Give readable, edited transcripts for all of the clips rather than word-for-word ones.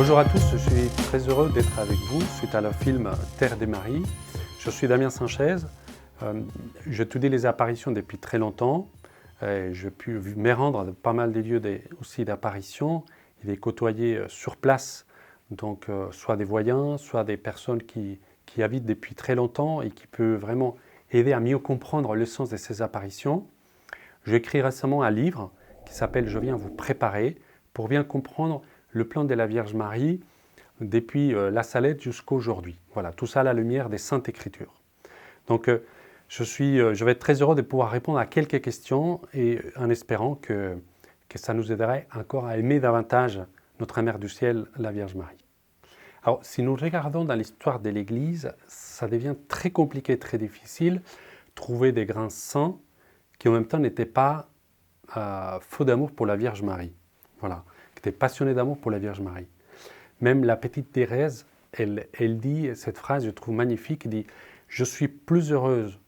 Bonjour à tous, je suis très heureux d'être avec vous suite à le film Terre des Maries. Je suis Damien Sanchez, j'étudie les apparitions depuis très longtemps. J'ai pu me rendre à pas mal de lieux aussi d'apparition et les côtoyer sur place, donc soit des voyants, soit des personnes qui habitent depuis très longtemps et qui peuvent vraiment aider à mieux comprendre le sens de ces apparitions. J'ai écrit récemment un livre qui s'appelle « Je viens vous préparer » pour bien comprendre le plan de la Vierge Marie depuis la Salette jusqu'à aujourd'hui. Voilà, tout ça à la lumière des Saintes Écritures. Donc, je vais être très heureux de pouvoir répondre à quelques questions et en espérant que ça nous aiderait encore à aimer davantage notre Mère du Ciel, la Vierge Marie. Alors, si nous regardons dans l'histoire de l'Église, ça devient très compliqué, très difficile, trouver des grands saints qui en même temps n'étaient pas faux d'amour pour la Vierge Marie. Voilà, qui étaient passionnés d'amour pour la Vierge Marie. Même la petite Thérèse, elle dit cette phrase, je trouve magnifique, elle dit « Je suis plus heureuse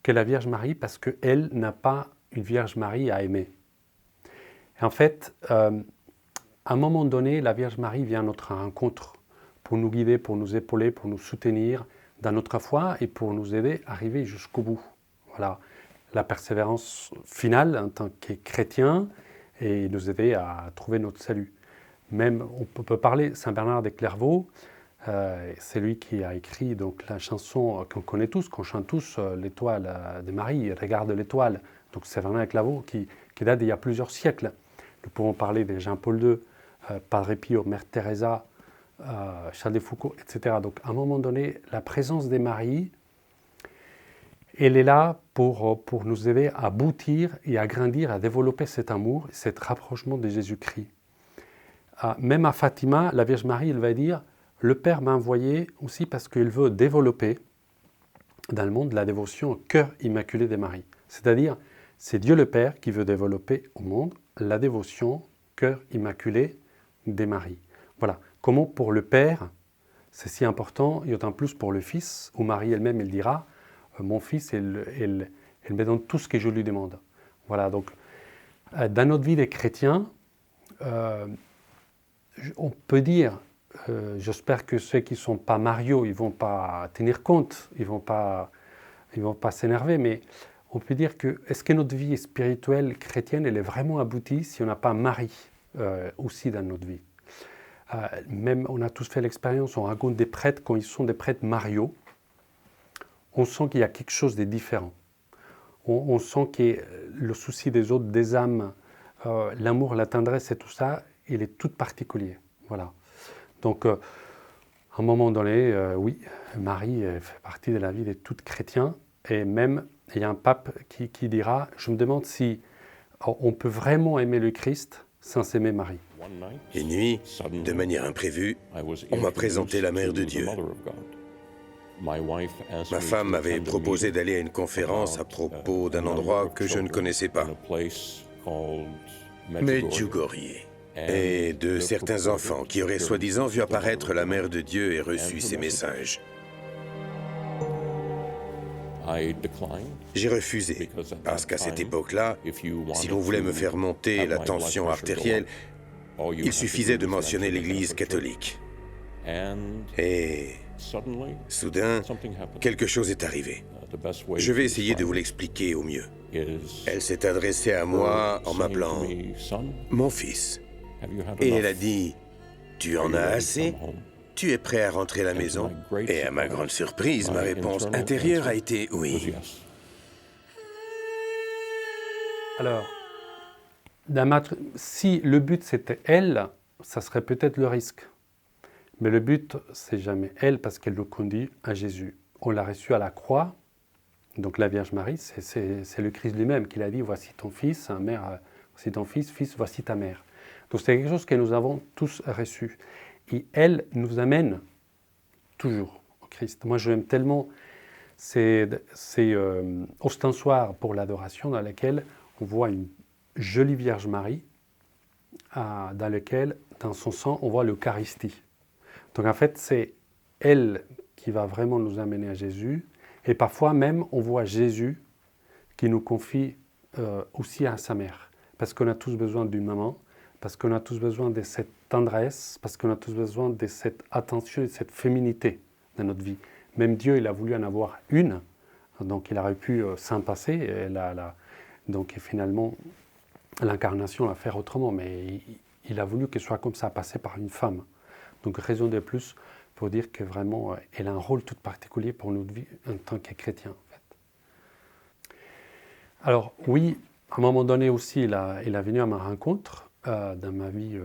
que la Vierge Marie parce qu'elle n'a pas une Vierge Marie à aimer. » Et en fait, à un moment donné, la Vierge Marie vient à notre rencontre pour nous guider, pour nous épauler, pour nous soutenir dans notre foi et pour nous aider à arriver jusqu'au bout. Voilà, la persévérance finale en tant que chrétien et nous aider à trouver notre salut. Même, on peut parler, Saint Bernard de Clairvaux, c'est lui qui a écrit donc, la chanson qu'on connaît tous, qu'on chante tous, l'étoile de Marie, regarde l'étoile. Donc c'est Bernard de Clairvaux qui date d'il y a plusieurs siècles. Nous pouvons parler de Jean-Paul II, Padre Pio, Mère Teresa, Charles de Foucault, etc. Donc à un moment donné, la présence des Maries, elle est là pour nous aider à aboutir et à grandir, à développer cet amour, cet rapprochement de Jésus-Christ. Même à Fatima, la Vierge Marie, elle va dire « Le Père m'a envoyé aussi parce qu'il veut développer dans le monde la dévotion au cœur immaculé de Marie. » C'est-à-dire, c'est Dieu le Père qui veut développer au monde la dévotion au cœur immaculé de Marie. Voilà. Comment pour le Père, c'est si important, et autant plus pour le Fils, où Marie elle-même, elle dira « Mon Fils, elle me donne tout ce que je lui demande. » Voilà, donc, dans notre vie de chrétiens, on peut dire, j'espère que ceux qui ne sont pas mariaux, ils ne vont pas tenir compte, ils ne vont pas s'énerver, mais on peut dire que est-ce que notre vie spirituelle chrétienne, elle est vraiment aboutie si on n'a pas Marie aussi dans notre vie. Même, on a tous fait l'expérience, on raconte des prêtres, quand ils sont des prêtres mariaux, on sent qu'il y a quelque chose de différent. On sent que le souci des autres, des âmes, l'amour, la tendresse et tout ça, il est tout particulier. Voilà. Donc, à un moment donné, oui, Marie fait partie de la vie de tout chrétien. Et même, il y a un pape qui dira, je me demande si on peut vraiment aimer le Christ sans s'aimer Marie. Une nuit, de manière imprévue, on m'a présenté la Mère de Dieu. Ma femme m'avait proposé d'aller à une conférence à propos d'un endroit que je ne connaissais pas, Medjugorje, et de certains enfants qui auraient soi-disant vu apparaître la Mère de Dieu et reçu ses messages. J'ai refusé, parce qu'à cette époque-là, si l'on voulait me faire monter la tension artérielle, il suffisait de mentionner l'Église catholique. Et soudain, quelque chose est arrivé. Je vais essayer de vous l'expliquer au mieux. Elle s'est adressée à moi en m'appelant « mon fils ». Et elle a dit « Tu en as assez ? Tu es prêt à rentrer à la maison ?» Et à ma grande surprise, ma réponse intérieure a été « oui ». Alors, si le but c'était elle, ça serait peut-être le risque. Mais le but, c'est jamais elle parce qu'elle nous conduit à Jésus. On l'a reçu à la croix, donc la Vierge Marie, c'est le Christ lui-même qui l'a dit « Voici ton fils, mère, voici ton fils, fils, voici ta mère ». Donc c'est quelque chose que nous avons tous reçu. Et elle nous amène toujours au Christ. Moi, je l'aime tellement ces ostensoirs pour l'adoration dans lesquels on voit une jolie Vierge Marie, dans lequel, dans son sang, on voit l'Eucharistie. Donc en fait, c'est elle qui va vraiment nous amener à Jésus. Et parfois même, on voit Jésus qui nous confie aussi à sa mère. Parce qu'on a tous besoin d'une maman, parce qu'on a tous besoin de cette tendresse, parce qu'on a tous besoin de cette attention et de cette féminité dans notre vie. Même Dieu, il a voulu en avoir une, donc il aurait pu s'en passer, donc et finalement, l'incarnation l'a fait autrement, mais il a voulu qu'elle soit comme ça, passée par une femme. Donc raison de plus pour dire que vraiment, elle a un rôle tout particulier pour notre vie en tant que chrétien. En fait. Alors oui, à un moment donné aussi, il est venu à ma rencontre dans ma vie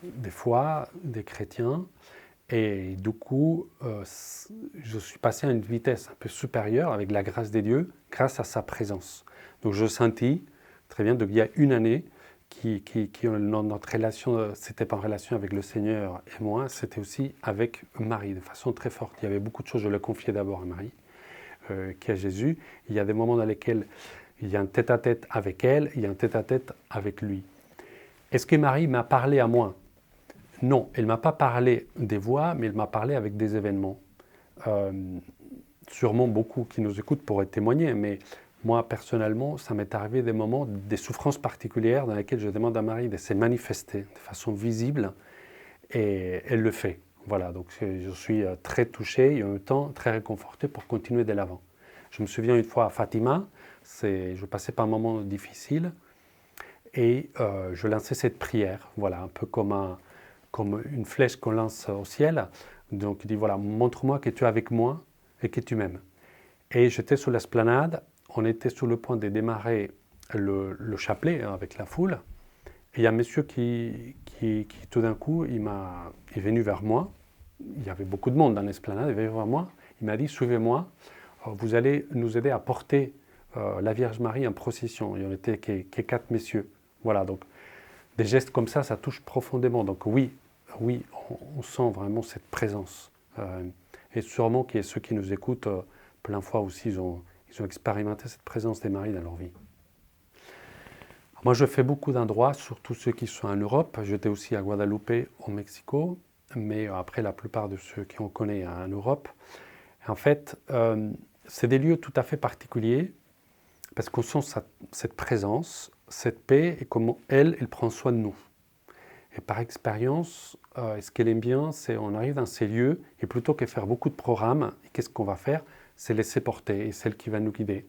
des fois, des chrétiens, et du coup, je suis passé à une vitesse un peu supérieure avec la grâce de Dieu, grâce à sa présence. Donc je sentis très bien, donc il y a une année, notre relation, c'était pas en relation avec le Seigneur et moi, c'était aussi avec Marie, de façon très forte. Il y avait beaucoup de choses, je le confiais d'abord à Marie, qui est Jésus. Il y a des moments dans lesquels il y a un tête-à-tête avec elle, il y a un tête-à-tête avec lui. Est-ce que Marie m'a parlé à moi ? Non, elle ne m'a pas parlé des voix, mais elle m'a parlé avec des événements. Sûrement beaucoup qui nous écoutent pourraient témoigner, mais moi, personnellement, ça m'est arrivé des moments, des souffrances particulières dans lesquelles je demande à Marie de se manifester de façon visible, et elle le fait. Voilà, donc je suis très touché et en même temps très réconforté pour continuer de l'avant. Je me souviens une fois à Fatima, je passais par un moment difficile et je lançais cette prière, voilà, un peu comme une flèche qu'on lance au ciel. Donc il dit, voilà, montre-moi que tu es avec moi et que tu m'aimes. Et j'étais sur l'esplanade. On était sur le point de démarrer le chapelet avec la foule. Et il y a un monsieur qui tout d'un coup, il est venu vers moi. Il y avait beaucoup de monde dans l'esplanade. Il est venu vers moi. Il m'a dit, suivez-moi, vous allez nous aider à porter la Vierge Marie en procession. Il n'y en était que 4 messieurs. Voilà, donc des gestes comme ça, ça touche profondément. Donc oui, on sent vraiment cette présence. Et sûrement qu'il y a ceux qui nous écoutent, plein de fois aussi, ils ont expérimenté cette présence des maris dans leur vie. Moi, je fais beaucoup d'endroits, surtout ceux qui sont en Europe. J'étais aussi à Guadeloupe, au Mexico, mais après, la plupart de ceux qui on connaît en Europe. En fait, c'est des lieux tout à fait particuliers parce qu'on sent cette présence, cette paix et comment elle prend soin de nous. Et par expérience, ce qu'elle aime bien, c'est on arrive dans ces lieux et plutôt que faire beaucoup de programmes, qu'est-ce qu'on va faire ? C'est laisser porter, et celle qui va nous guider,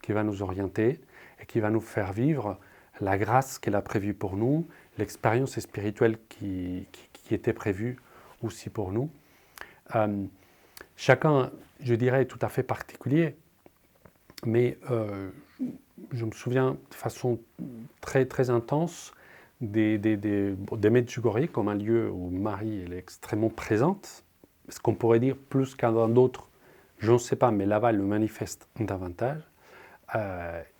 qui va nous orienter et qui va nous faire vivre la grâce qu'elle a prévue pour nous, l'expérience spirituelle qui était prévue aussi pour nous. Chacun, je dirais, est tout à fait particulier, mais je me souviens de façon très, très intense des Medjugorje comme un lieu où Marie elle est extrêmement présente, ce qu'on pourrait dire plus qu'à dans d'autres. Je ne sais pas, mais là-bas, elle le manifeste davantage.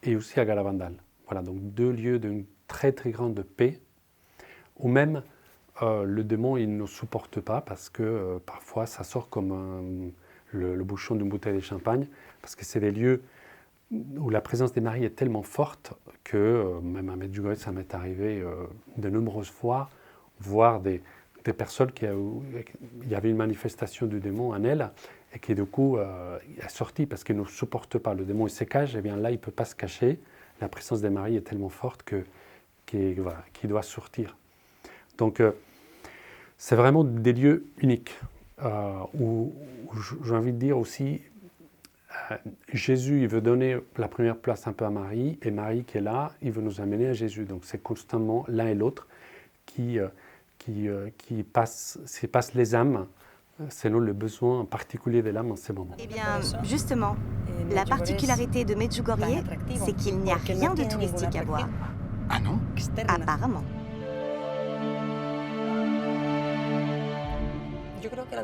Et aussi à Galavandal. Voilà, donc 2 lieux d'une très très grande paix, où même le démon, il ne supporte pas, parce que parfois, ça sort comme le bouchon d'une bouteille de champagne, parce que c'est des lieux où la présence des maris est tellement forte que, même à Medjugorje, ça m'est arrivé de nombreuses fois, voir des personnes il y avait une manifestation du démon en elle, et qui du coup est sorti parce qu'il ne supporte pas. Le démon il se cache, et bien là il ne peut pas se cacher. La présence des maris est tellement forte qu'il doit sortir. Donc c'est vraiment des lieux uniques où j'ai envie de dire aussi Jésus il veut donner la première place un peu à Marie, et Marie qui est là, il veut nous amener à Jésus. Donc c'est constamment l'un et l'autre qui passent les âmes selon le besoin particulier de l'âme en ces moments. Eh bien, justement, la particularité de Medjugorje, c'est qu'il n'y a rien de touristique à voir. Ah non ? Apparemment.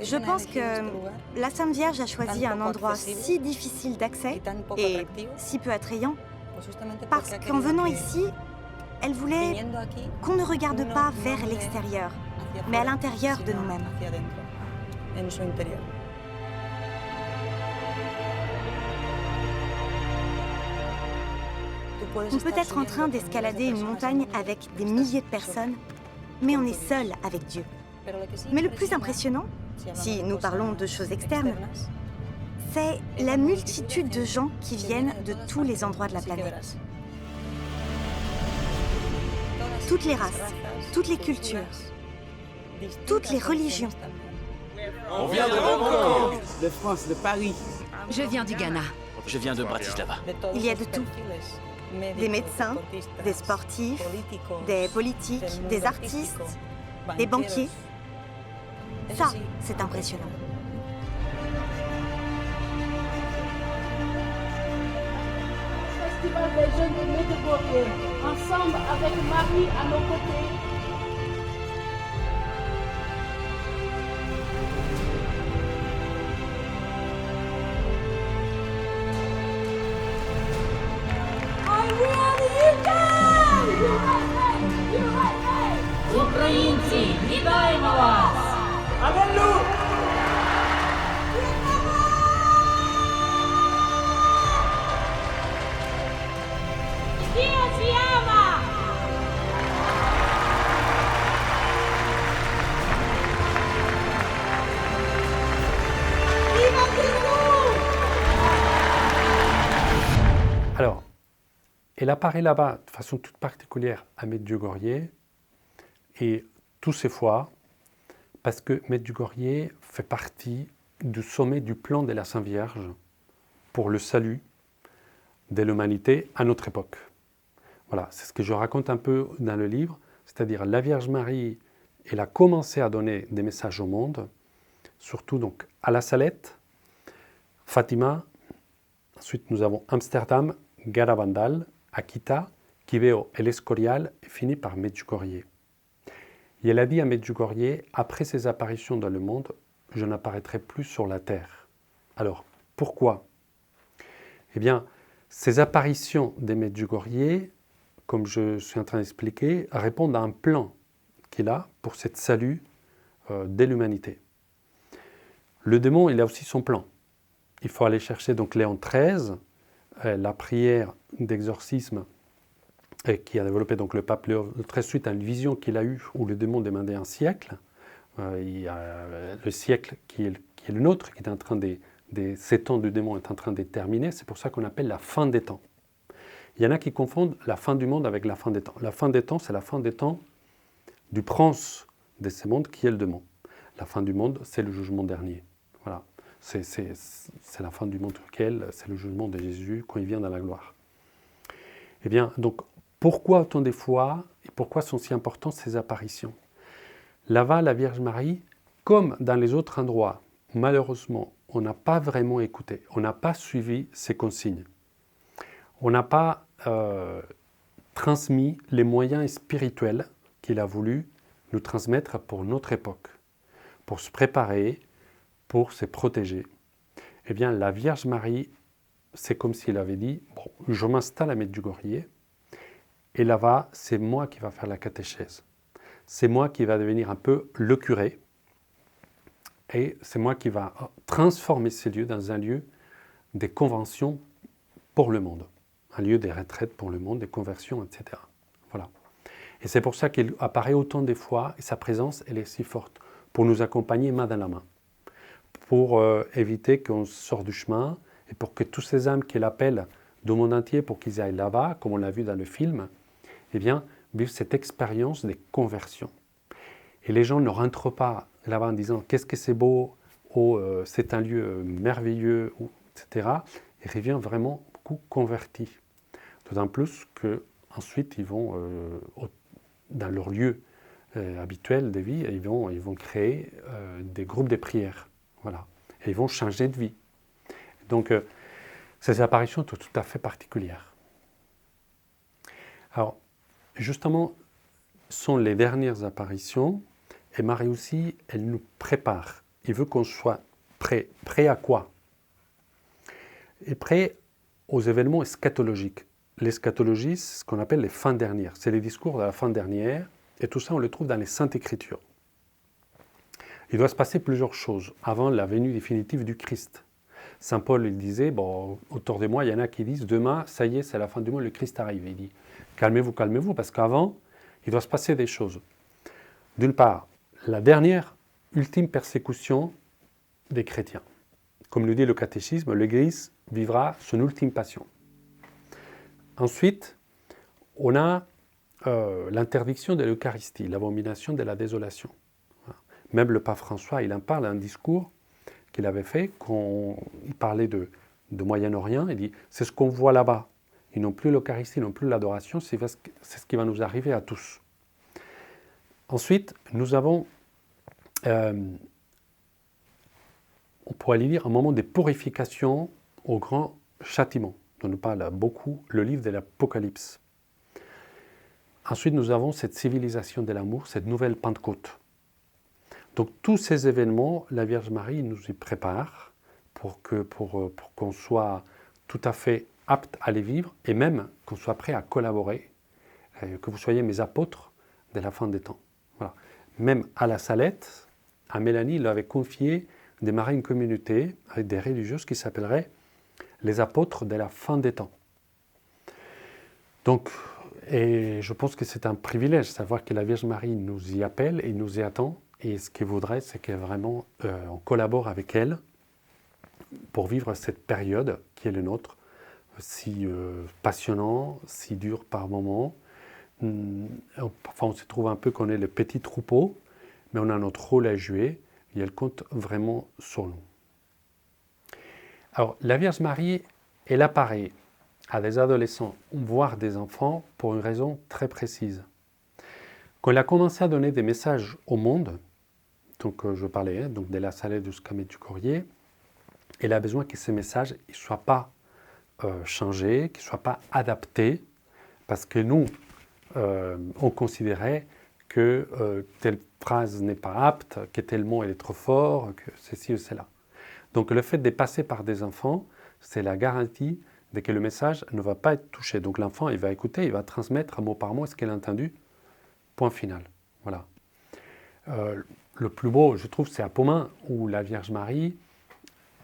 Je pense que la Sainte Vierge a choisi un endroit si difficile d'accès et si peu attrayant, parce qu'en venant ici, elle voulait qu'on ne regarde pas vers l'extérieur, mais à l'intérieur de nous-mêmes. On peut être en train d'escalader une montagne avec des milliers de personnes, mais on est seul avec Dieu. Mais le plus impressionnant, si nous parlons de choses externes, c'est la multitude de gens qui viennent de tous les endroits de la planète. toutes les races, toutes les cultures, toutes les religions. On vient de Hong Kong, de France, de Paris. Je viens du Ghana. Je viens de Bratislava. Il y a de tout. Des médecins, des sportifs, des politiques, des artistes, des banquiers. Ça, c'est impressionnant. Festival des jeunes de Medjugorje, ensemble avec Marie à nos côtés. Українці, вітаємо вас! Аллилуйя! Alors, elle apparaît là-bas de façon toute particulière à Medjugorje, et tous ces fois, parce que Medjugorje fait partie du sommet du plan de la Sainte Vierge pour le salut de l'humanité à notre époque. Voilà, c'est ce que je raconte un peu dans le livre, c'est-à-dire la Vierge Marie, elle a commencé à donner des messages au monde, surtout donc à la Salette, Fatima, ensuite nous avons Amsterdam, Garabandal, Akita, Kiveo, El Escorial et finit par Medjugorje. Et elle a dit à Medjugorje, après ses apparitions dans le monde, je n'apparaîtrai plus sur la terre. Alors, pourquoi? Eh bien, ces apparitions des Medjugorje, comme je suis en train d'expliquer, répondent à un plan qu'il a pour cette salut de l'humanité. Le démon, il a aussi son plan. Il faut aller chercher donc Léon XIII, la prière d'exorcisme qui a développé donc le pape Léon XIII suite à une vision qu'il a eue où le démon demandait un siècle. Il y a le siècle qui est le nôtre, qui est en train ces temps du démon est en train de terminer. C'est pour ça qu'on appelle la fin des temps. Il y en a qui confondent la fin du monde avec la fin des temps. La fin des temps, c'est la fin des temps du prince de ce monde qui est le démon. La fin du monde, c'est le jugement dernier. Voilà. C'est la fin du monde auquel, c'est le jugement de Jésus quand il vient dans la gloire. Eh bien, donc, pourquoi autant de fois et pourquoi sont si importantes ces apparitions? Là-bas, la Vierge Marie, comme dans les autres endroits, malheureusement, on n'a pas vraiment écouté, on n'a pas suivi ses consignes. On n'a pas transmis les moyens spirituels qu'il a voulu nous transmettre pour notre époque, pour se préparer, pour se protéger. Eh bien, la Vierge Marie, c'est comme s'il avait dit, bon, je m'installe à Medjugorje, et là-bas, c'est moi qui va faire la catéchèse. C'est moi qui va devenir un peu le curé, et c'est moi qui va transformer ces lieux dans un lieu des conventions pour le monde, un lieu des retraites pour le monde, des conversions, etc. Voilà. Et c'est pour ça qu'il apparaît autant de fois, et sa présence, elle est si forte, pour nous accompagner main dans la main, pour éviter qu'on sorte du chemin, et pour que tous ces âmes qu'il appelle du monde entier, pour qu'ils aillent là-bas, comme on l'a vu dans le film, eh bien, vivent cette expérience des conversions. Et les gens ne rentrent pas là-bas en disant « qu'est-ce que c'est beau » ou « c'est un lieu merveilleux », etc. Ils reviennent vraiment beaucoup convertis. D'autant plus qu'ensuite, ils vont, dans leur lieu habituel de vie, ils vont créer des groupes de prière. Voilà. Et ils vont changer de vie. Donc, ces apparitions sont tout à fait particulières. Alors, justement, sont les dernières apparitions, et Marie aussi, elle nous prépare. Il veut qu'on soit prêt. Prêt à quoi? Et prêt aux événements eschatologiques. L'eschatologie, c'est ce qu'on appelle les fins dernières. C'est les discours de la fin dernière, et tout ça, on le trouve dans les Saintes Écritures. Il doit se passer plusieurs choses avant la venue définitive du Christ. Saint Paul, il disait, bon, autour de moi, il y en a qui disent, demain, ça y est, c'est la fin du monde, le Christ arrive. Il dit, calmez-vous, parce qu'avant, il doit se passer des choses. D'une part, la dernière, ultime persécution des chrétiens. Comme le dit le catéchisme, l'Église vivra son ultime passion. Ensuite, on a l'interdiction de l'Eucharistie, l'abomination de la désolation. Voilà. Même le pape François, il en parle, un discours qu'il avait fait, quand il parlait de Moyen-Orient, il dit « c'est ce qu'on voit là-bas, ils n'ont plus l'Eucharistie, ils n'ont plus l'adoration, c'est ce qui va nous arriver à tous ». Ensuite, nous avons, on pourrait dire, un moment de purification au grand châtiment, dont nous parle beaucoup le livre de l'Apocalypse. Ensuite, nous avons cette civilisation de l'amour, cette nouvelle Pentecôte. Donc, tous ces événements, la Vierge Marie nous y prépare pour qu'on soit tout à fait apte à les vivre et même qu'on soit prêt à collaborer, que vous soyez mes apôtres de la fin des temps. Voilà. Même à la Salette, à Mélanie, il avait confié démarrer une communauté avec des religieuses qui s'appellerait les apôtres de la fin des temps. Donc, et je pense que c'est un privilège, savoir que la Vierge Marie nous y appelle et nous y attend. Et ce qu'elle voudrait, c'est que vraiment on collabore avec elle pour vivre cette période qui est la nôtre, si passionnant, si dur par moments. Parfois, on se trouve un peu qu'on est le petit troupeau, mais on a notre rôle à jouer et elle compte vraiment sur nous. Alors, la Vierge Marie, elle apparaît à des adolescents, voire des enfants, pour une raison très précise. Quand elle a commencé à donner des messages au monde, donc je parlais donc de la Salette jusqu'à Medjugorje, elle a besoin que ces messages ne soient pas changés, qu'ils ne soient pas adaptés, parce que nous, on considérait que telle phrase n'est pas apte, que tel mot est trop fort, que ceci ou cela. Donc le fait de passer par des enfants, c'est la garantie de que le message ne va pas être touché. Donc l'enfant, il va écouter, il va transmettre mot par mot ce qu'il a entendu, point final. Voilà. Le plus beau, je trouve, c'est à Pomain, où la Vierge Marie,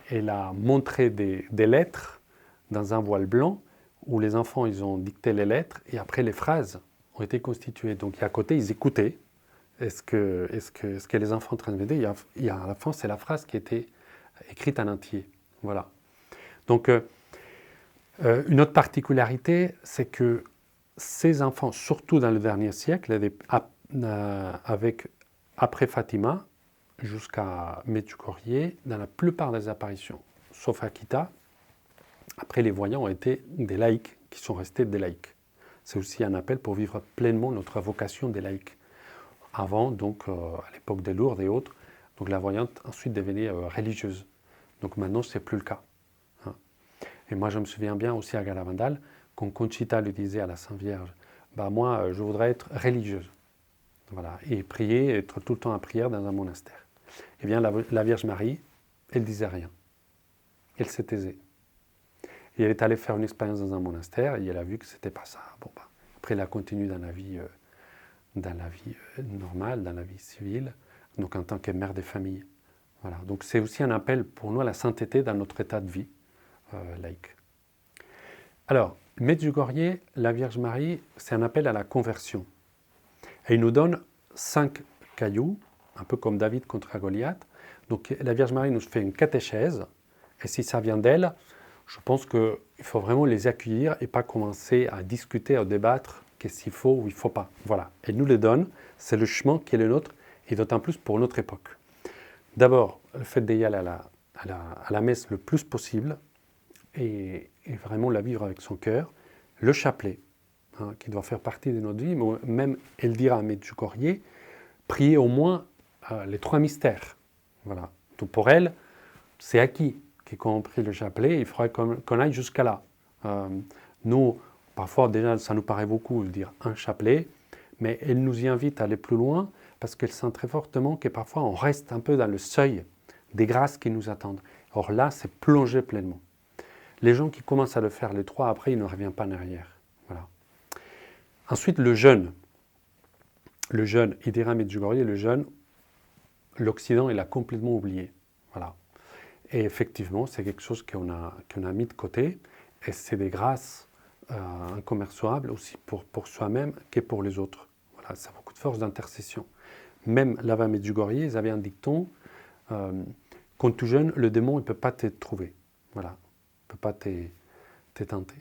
elle a montré des lettres dans un voile blanc, où les enfants, ils ont dicté les lettres, et après les phrases ont été constituées. Donc à côté, ils écoutaient ce que les enfants transmettaient, et à la fin, c'est la phrase qui était écrite en entier. Voilà. Donc, une autre particularité, c'est que ces enfants, surtout dans le dernier siècle, après Fatima jusqu'à Medjugorje, dans la plupart des apparitions, sauf Akita, après les voyants ont été des laïcs, qui sont restés des laïcs. C'est aussi un appel pour vivre pleinement notre vocation des laïcs. Avant, donc, à l'époque des Lourdes et autres, donc la voyante ensuite devenait religieuse. Donc maintenant, ce n'est plus le cas. Hein. Et moi, je me souviens bien aussi à Galavandal, quand Conchita lui disait à la Sainte Vierge, moi, je voudrais être religieuse. Voilà, et prier, être tout le temps à prière dans un monastère. Eh bien, la Vierge Marie, elle ne disait rien. Elle se taisait. Et elle est allée faire une expérience dans un monastère et elle a vu que ce n'était pas ça. Après, elle a continué dans la vie normale, dans la vie civile, donc en tant que mère de famille. Voilà. Donc c'est aussi un appel pour nous à la sainteté dans notre état de vie laïque. Alors, Medjugorje, la Vierge Marie, c'est un appel à la conversion. Et il nous donne 5 cailloux, un peu comme David contre Goliath. Donc la Vierge Marie nous fait une catéchèse, et si ça vient d'elle, je pense qu'il faut vraiment les accueillir et pas commencer à discuter, à débattre, qu'est-ce qu'il faut ou il ne faut pas. Voilà, elle nous les donne, c'est le chemin qui est le nôtre, et d'autant plus pour notre époque. D'abord, le fait d'y aller à la messe le plus possible, et vraiment la vivre avec son cœur. Le chapelet, qui doit faire partie de notre vie, mais même, elle dira à Medjugorje, prier au moins les 3 mystères. Voilà. Donc pour elle, c'est acquis. Quand on prie le chapelet, il faudrait qu'on aille jusqu'à là. Nous, parfois, déjà, ça nous paraît beaucoup de dire un chapelet, mais elle nous y invite à aller plus loin parce qu'elle sent très fortement que parfois on reste un peu dans le seuil des grâces qui nous attendent. Or là, c'est plonger pleinement. Les gens qui commencent à le faire les 3, après, ils ne reviennent pas en arrière. Voilà. Ensuite, le jeûne. Le jeûne, il dira Medjugorje, le jeûne, l'Occident, il a complètement oublié. Voilà. Et effectivement, c'est quelque chose qu'on a mis de côté, et c'est des grâces incommensurables aussi pour soi-même que pour les autres. Voilà, ça a beaucoup de force d'intercession. Même là-bas à Medjugorje, ils avaient un dicton, quand tu jeûnes, le démon ne peut pas te trouver. Voilà, il ne peut pas te tenter.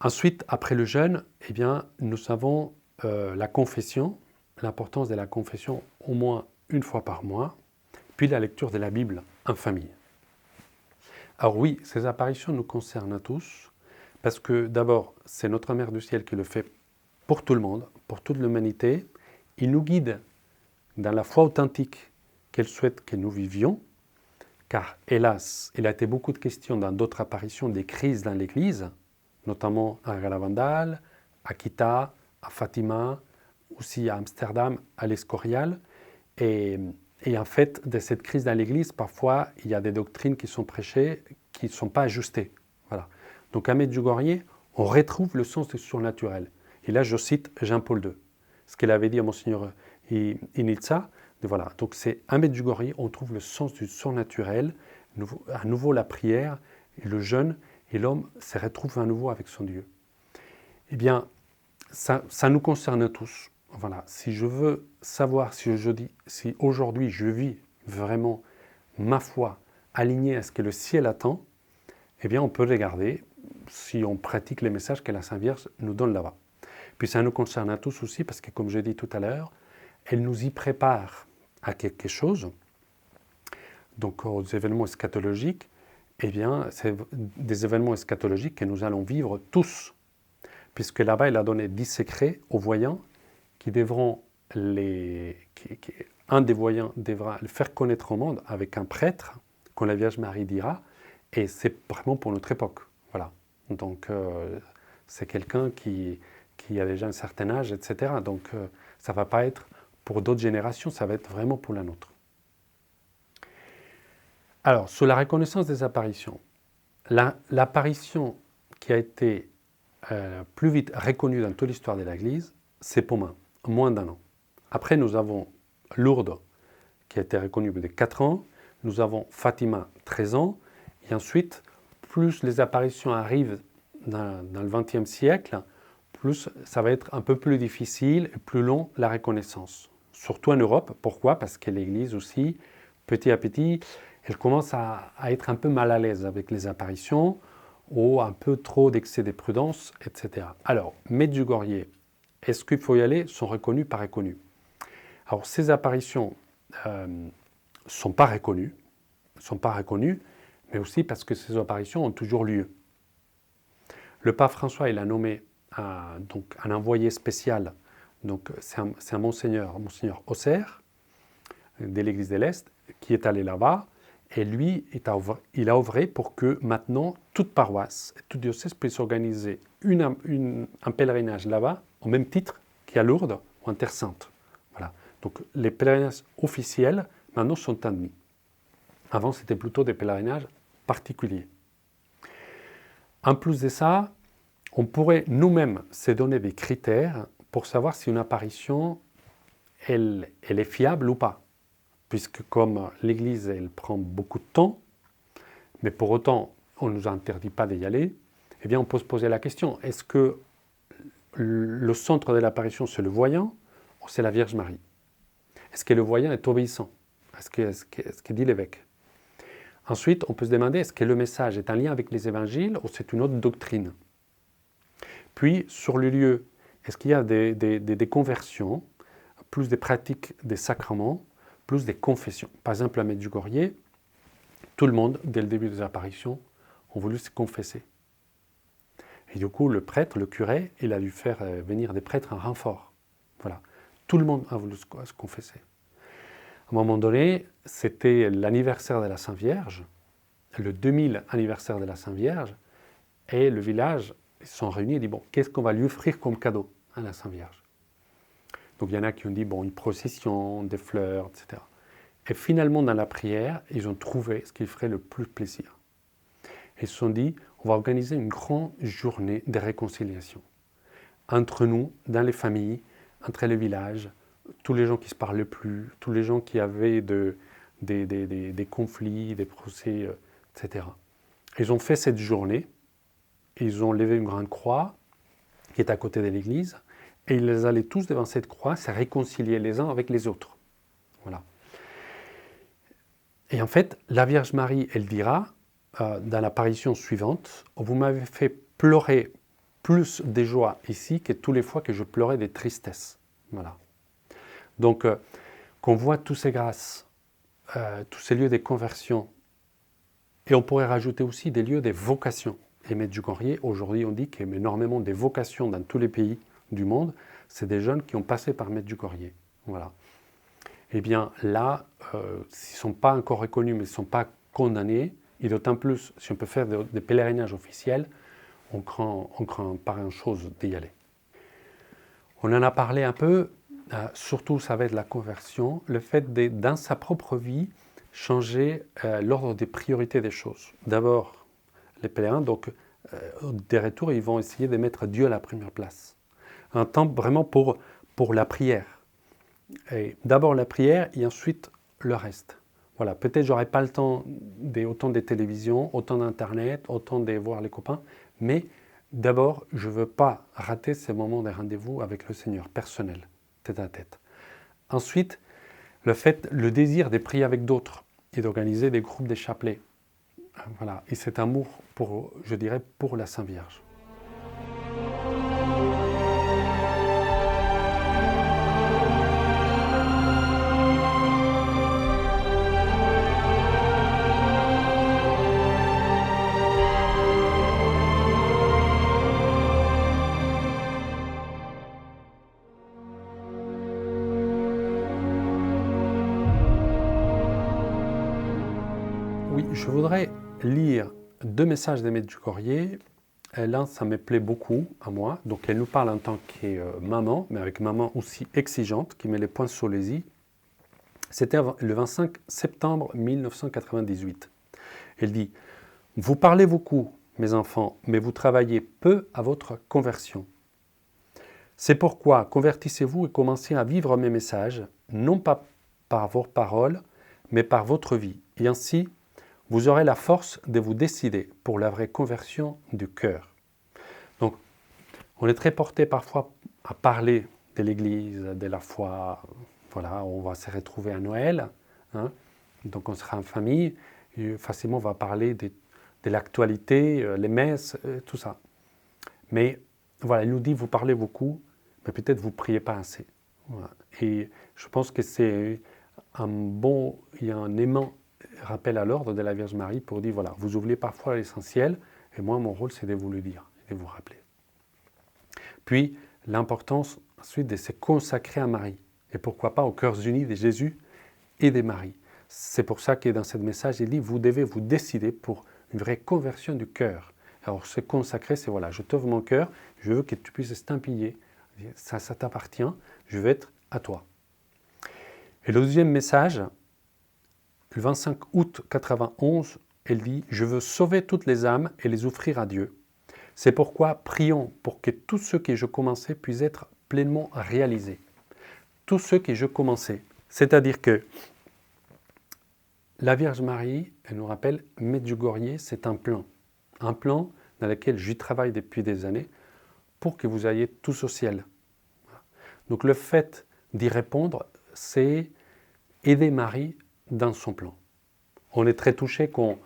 Ensuite, après le jeûne, eh bien, nous avons la confession, l'importance de la confession au moins une fois par mois, puis la lecture de la Bible en famille. Alors oui, ces apparitions nous concernent tous, parce que d'abord, c'est notre Mère du Ciel qui le fait pour tout le monde, pour toute l'humanité. Il nous guide dans la foi authentique qu'elle souhaite que nous vivions, car hélas, il a été beaucoup de questions dans d'autres apparitions des crises dans l'Église, notamment à Galavandal, à Kita, à Fatima, aussi à Amsterdam, à l'Escorial. Et en fait, de cette crise dans l'Église, parfois, il y a des doctrines qui sont prêchées qui ne sont pas ajustées. Voilà. Donc à Medjugorje, on retrouve le sens du surnaturel. Et là, je cite Jean-Paul II, ce qu'il avait dit à Monseigneur Initza. Voilà. Donc c'est à Medjugorje, on trouve le sens du surnaturel, à nouveau la prière et le jeûne, et l'homme se retrouve à nouveau avec son Dieu. Eh bien, ça nous concerne tous. Voilà. Si je veux savoir si aujourd'hui je vis vraiment ma foi alignée à ce que le ciel attend, eh bien on peut regarder si on pratique les messages que la Sainte Vierge nous donne là-bas. Puis ça nous concerne à tous aussi parce que, comme je l'ai dit tout à l'heure, elle nous y prépare à quelque chose, donc aux événements eschatologiques. Eh bien, c'est des événements eschatologiques que nous allons vivre tous, puisque là-bas, elle a donné 10 secrets aux voyants qui devront un des voyants devra le faire connaître au monde avec un prêtre, quand la Vierge Marie dira, et c'est vraiment pour notre époque. Voilà. Donc, c'est quelqu'un qui a déjà un certain âge, etc. Donc, ça ne va pas être pour d'autres générations, ça va être vraiment pour la nôtre. Alors, sur la reconnaissance des apparitions, l'apparition qui a été plus vite reconnue dans toute l'histoire de l'Église, c'est Pomain, moins d'1 an. Après, nous avons Lourdes, qui a été reconnue de 4 ans, nous avons Fatima, 13 ans, et ensuite, plus les apparitions arrivent dans le XXe siècle, plus ça va être un peu plus difficile et plus long la reconnaissance. Surtout en Europe. Pourquoi? Parce que l'Église aussi, petit à petit, elle commence à être un peu mal à l'aise avec les apparitions, ou un peu trop d'excès de prudence, etc. Alors, Medjugorje, est-ce qu'il faut y aller? Sont reconnus, pas reconnus. Alors, ces apparitions ne sont pas reconnues, mais aussi parce que ces apparitions ont toujours lieu. Le pape François, il a nommé donc, un envoyé spécial, donc c'est un monseigneur Auxerre, de l'Église de l'Est, qui est allé là-bas, et lui, il a œuvré pour que maintenant, toute paroisse, tout diocèse puisse organiser un pèlerinage là-bas, au même titre qu'à Lourdes ou en Terre Sainte. Voilà. Donc les pèlerinages officiels, maintenant, sont admis. Avant, c'était plutôt des pèlerinages particuliers. En plus de ça, on pourrait nous-mêmes se donner des critères pour savoir si une apparition, elle est fiable ou pas. Puisque comme l'Église, elle prend beaucoup de temps, mais pour autant, on ne nous interdit pas d'y aller, eh bien, on peut se poser la question, est-ce que le centre de l'apparition, c'est le voyant ou c'est la Vierge Marie? Est-ce que le voyant est obéissant? Est-ce que dit l'évêque? Ensuite, on peut se demander, est-ce que le message est en lien avec les évangiles ou c'est une autre doctrine? Puis, sur le lieu, est-ce qu'il y a des conversions, plus des pratiques des sacrements, plus des confessions? Par exemple, à Medjugorje, tout le monde, dès le début des apparitions, ont voulu se confesser. Et du coup, le prêtre, le curé, il a dû faire venir des prêtres en renfort. Voilà. Tout le monde a voulu se confesser. À un moment donné, c'était l'anniversaire de la Sainte Vierge, le 2000 anniversaire de la Sainte Vierge, et le village, ils se sont réunis et dit, bon, qu'est-ce qu'on va lui offrir comme cadeau à la Sainte Vierge? Donc il y en a qui ont dit, bon, une procession, des fleurs, etc. Et finalement, dans la prière, ils ont trouvé ce qui ferait le plus plaisir. Ils se sont dit, on va organiser une grande journée de réconciliation. Entre nous, dans les familles, entre les villages, tous les gens qui ne se parlaient plus, tous les gens qui avaient des conflits, des procès, etc. Ils ont fait cette journée, ils ont levé une grande croix qui est à côté de l'église, et ils allaient tous devant cette croix se réconcilier les uns avec les autres. Voilà. Et en fait, la Vierge Marie, elle dira, dans l'apparition suivante, « Vous m'avez fait pleurer plus de joie ici que toutes les fois que je pleurais des tristesses. Voilà. Donc, qu'on voit tous ces grâces, tous ces lieux de conversion, et on pourrait rajouter aussi des lieux de vocation. Et Medjugorje, aujourd'hui, on dit qu'il y a énormément de vocations dans tous les pays du monde. C'est des jeunes qui ont passé par Medjugorje. Voilà. Eh bien, là, s'ils ne sont pas encore reconnus, mais ils ne sont pas condamnés, et d'autant plus, si on peut faire des pèlerinages officiels, on craint pas grand-chose d'y aller. On en a parlé un peu, surtout ça va être la conversion, le fait de, dans sa propre vie, changer l'ordre des priorités des choses. D'abord, les pèlerins, donc, des retours, ils vont essayer de mettre Dieu à la première place. Un temps vraiment pour la prière. Et d'abord la prière et ensuite le reste. Voilà, peut-être j'aurai pas le temps autant de télévision, autant d'internet, autant de voir les copains, mais d'abord je veux pas rater ces moments de rendez-vous avec le Seigneur, personnel, tête à tête. Ensuite, le désir de prier avec d'autres et d'organiser des groupes de chapelets. Voilà, et cet amour je dirais, pour la Sainte Vierge. Oui, je voudrais lire 2 messages de Medjugorje. L'un, ça me plaît beaucoup à moi. Donc, elle nous parle en tant que maman, mais avec maman aussi exigeante, qui met les points sur les i. C'était le 25 septembre 1998. Elle dit « Vous parlez beaucoup, mes enfants, mais vous travaillez peu à votre conversion. C'est pourquoi convertissez-vous et commencez à vivre mes messages, non pas par vos paroles, mais par votre vie. Et ainsi, vous aurez la force de vous décider pour la vraie conversion du cœur. » Donc, on est très porté parfois à parler de l'Église, de la foi. Voilà, on va se retrouver à Noël, hein, donc on sera en famille, et facilement on va parler de l'actualité, les messes, tout ça. Mais voilà, il nous dit, vous parlez beaucoup, mais peut-être vous ne priez pas assez. Voilà. Et je pense que c'est il y a un aimant rappel à l'ordre de la Vierge Marie pour dire, voilà, vous oubliez parfois l'essentiel, et moi, mon rôle, c'est de vous le dire, de vous rappeler. Puis, l'importance ensuite de se consacrer à Marie, et pourquoi pas aux cœurs unis de Jésus et de Marie. C'est pour ça que dans ce message, il dit, vous devez vous décider pour une vraie conversion du cœur. Alors, se consacrer, c'est voilà, je t'ouvre mon cœur, je veux que tu puisses estampiller, ça t'appartient, je veux être à toi. Et le deuxième message, le 25 août 91, elle dit « Je veux sauver toutes les âmes et les offrir à Dieu. C'est pourquoi prions pour que tout ce que je commençais puisse être pleinement réalisé. » Tout ce que je commençais. C'est-à-dire que la Vierge Marie, elle nous rappelle, Medjugorje, c'est un plan. Un plan dans lequel j'y travaille depuis des années pour que vous ayez tous au ciel. Donc le fait d'y répondre, c'est aider Marie dans son plan. On est très touché quand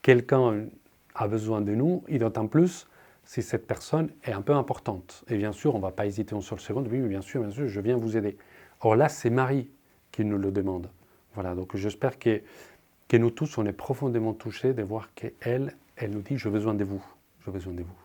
quelqu'un a besoin de nous, et d'autant plus si cette personne est un peu importante. Et bien sûr, on ne va pas hésiter une seule seconde, oui, bien sûr, je viens vous aider. Or là, c'est Marie qui nous le demande. Voilà, donc j'espère que nous tous, on est profondément touchés de voir qu'elle nous dit « j'ai besoin de vous, j'ai besoin de vous ».